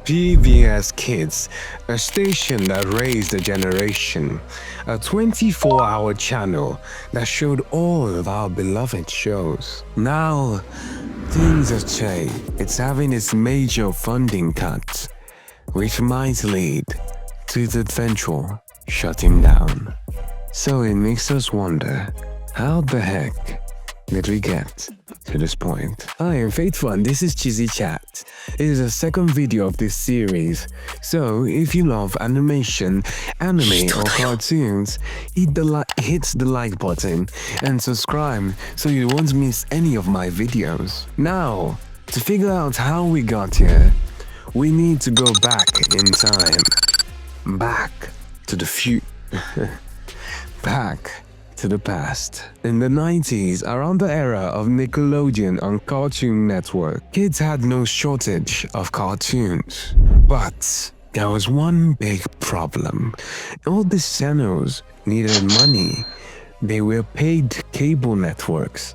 PBS Kids, a station that raised a generation, a 24-hour channel that showed all of our beloved shows. Now, things have changed. It's having its major funding cut, which might lead to the venture shutting down. So it makes us wonder, how the heck did we get to this point? I am Faithful and this is Cheesy Chat. It is the second video of this series, so if you love animation, anime or cartoons, hit the like button and subscribe so you won't miss any of my videos. Now, to figure out how we got here, we need to go back in time. Back to the back to the past. In the 90s, around the era of Nickelodeon and Cartoon Network, kids had no shortage of cartoons. But there was one big problem. All these channels needed money. They were paid cable networks,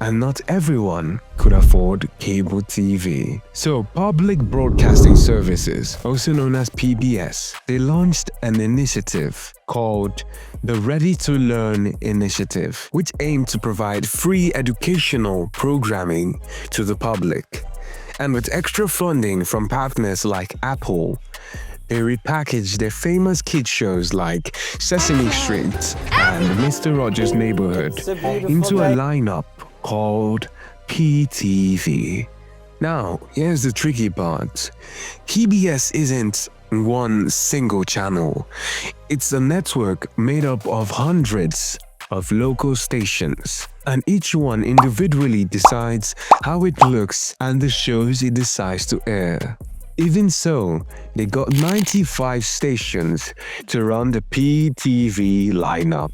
and not everyone could afford cable TV. So Public Broadcasting Services, also known as PBS, they launched an initiative called the Ready to Learn Initiative, which aimed to provide free educational programming to the public. And with extra funding from partners like Apple, they repackaged their famous kids shows like Sesame Street and Mr. Rogers' Neighborhood into a lineup called PTV. Now, here's the tricky part. PBS isn't one single channel. It's a network made up of hundreds of local stations, and each one individually decides how it looks and the shows it decides to air. Even so, they got 95 stations to run the PTV lineup.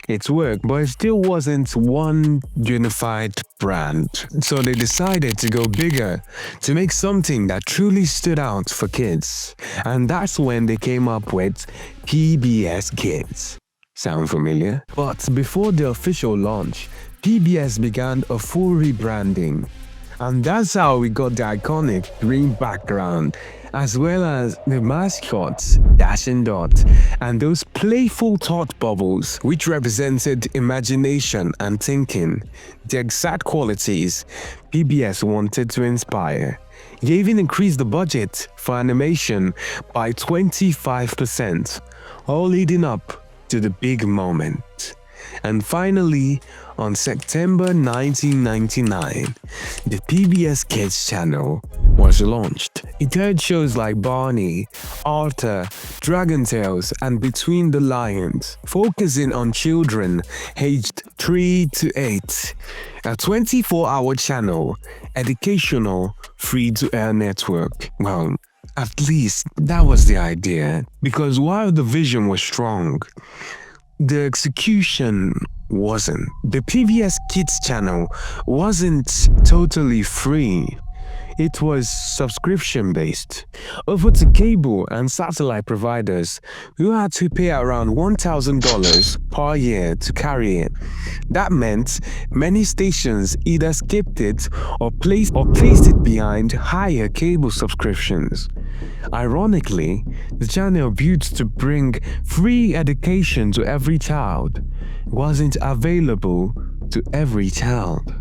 It worked, but it still wasn't one unified brand. So they decided to go bigger, to make something that truly stood out for kids. And that's when they came up with PBS Kids. Sound familiar? But before the official launch, PBS began a full rebranding. And that's how we got the iconic green background, as well as the mascots, Dash and Dot, and those playful thought bubbles which represented imagination and thinking, the exact qualities PBS wanted to inspire. They even increased the budget for animation by 25%, all leading up to the big moment. And finally, on September 1999, the PBS Kids channel was launched. It aired shows like Barney, Arthur, Dragon Tales, and Between the Lions, focusing on children aged 3 to 8. A 24-hour channel, educational, free-to-air network. Well, at least that was the idea, because while the vision was strong, the execution wasn't. The PBS Kids channel wasn't totally free. It was subscription-based, over to cable and satellite providers who had to pay around $1,000 per year to carry it. That meant many stations either skipped it or placed it behind higher cable subscriptions. Ironically, the channel built to bring free education to every child wasn't available to every child.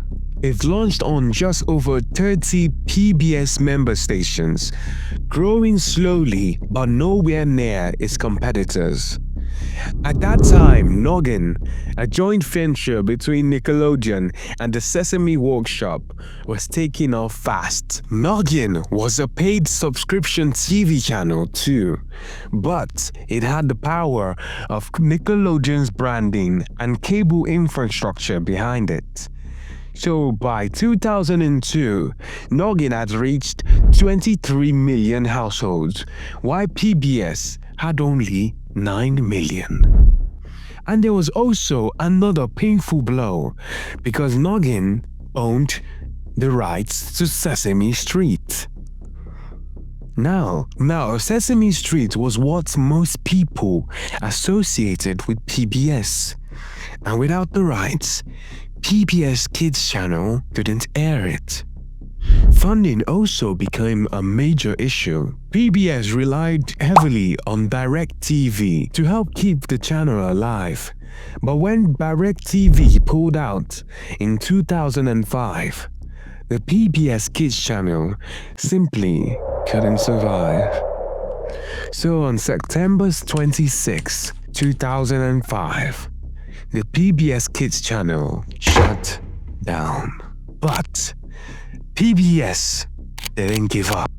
It launched on just over 30 PBS member stations, growing slowly but nowhere near its competitors. At that time, Noggin, a joint venture between Nickelodeon and the Sesame Workshop, was taking off fast. Noggin was a paid subscription TV channel too, but it had the power of Nickelodeon's branding and cable infrastructure behind it. So by 2002, Noggin had reached 23 million households, while PBS had only 9 million. And there was also another painful blow, because Noggin owned the rights to Sesame Street. Now, Sesame Street was what most people associated with PBS, and without the rights, PBS Kids channel couldn't air it. Funding also became a major issue. PBS relied heavily on DirecTV to help keep the channel alive. But when DirecTV pulled out in 2005, the PBS Kids channel simply couldn't survive. So on September 26, 2005, the PBS Kids channel shut down. But PBS didn't give up.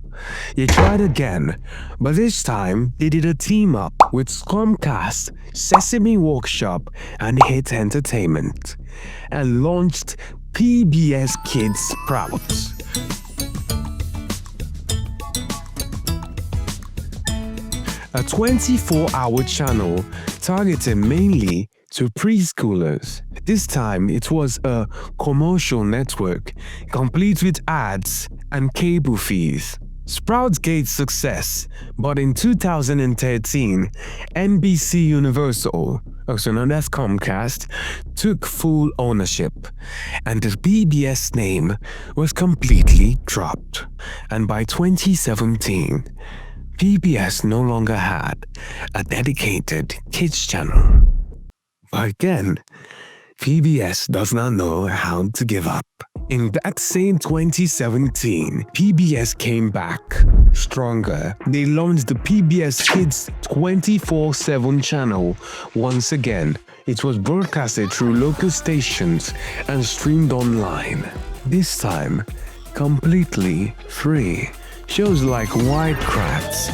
They tried again, but this time they did a team up with Comcast, Sesame Workshop, and Hit Entertainment, and launched PBS Kids Sprouts. A 24-hour channel targeted mainly to preschoolers. This time it was a commercial network, complete with ads and cable fees. Sprouts gained success, but in 2013, NBC Universal, also known as Comcast, took full ownership, and the PBS name was completely dropped. And by 2017, PBS no longer had a dedicated kids channel. But again, PBS does not know how to give up. In that same 2017, PBS came back stronger. They launched the PBS Kids 24/7 channel once again. It was broadcasted through local stations and streamed online. This time, completely free. Shows like Wildcrafts,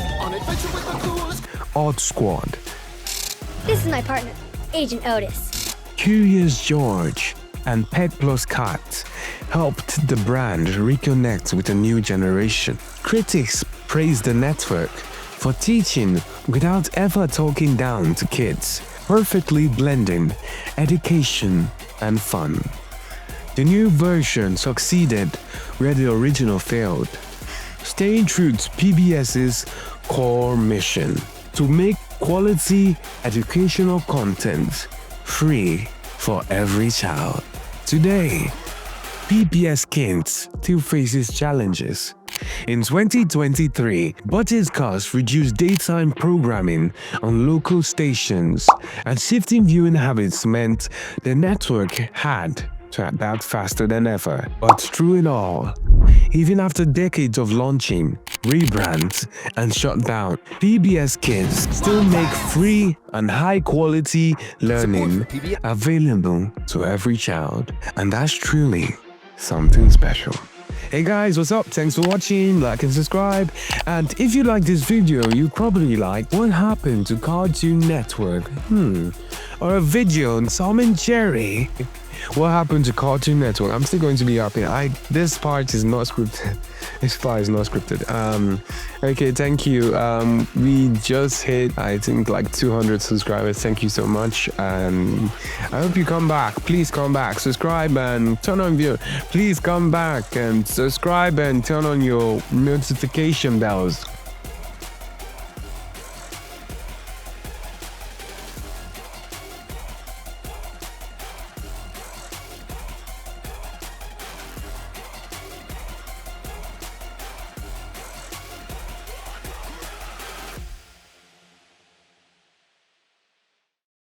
Odd Squad, This is my partner, Agent Otis. Curious George, and Pet Plus Cat helped the brand reconnect with a new generation. Critics praised the network for teaching without ever talking down to kids, perfectly blending education and fun. The new version succeeded where the original failed, staying true to PBS's core mission to make quality educational content free for every child. Today, PBS Kids still faces challenges. In 2023, budget cuts reduced daytime programming on local stations, and shifting viewing habits meant the network had to adapt faster than ever. But through it all, even after decades of launching, rebrands, and shutdown, PBS Kids still make free and high-quality learning available to every child. And that's truly something special. Hey guys, what's up? Thanks for watching, like and subscribe. And if you like this video, you probably like what happened to Cartoon Network. Or a video on Tom and Jerry. What happened to Cartoon Network? I'm still going to be upping. This part is not scripted. This part is not scripted. Okay, thank you. We just hit, I think, like 200 subscribers. Thank you so much. And I hope you come back. Please come back. Subscribe and turn on your. Please come back and subscribe and turn on your notification bells.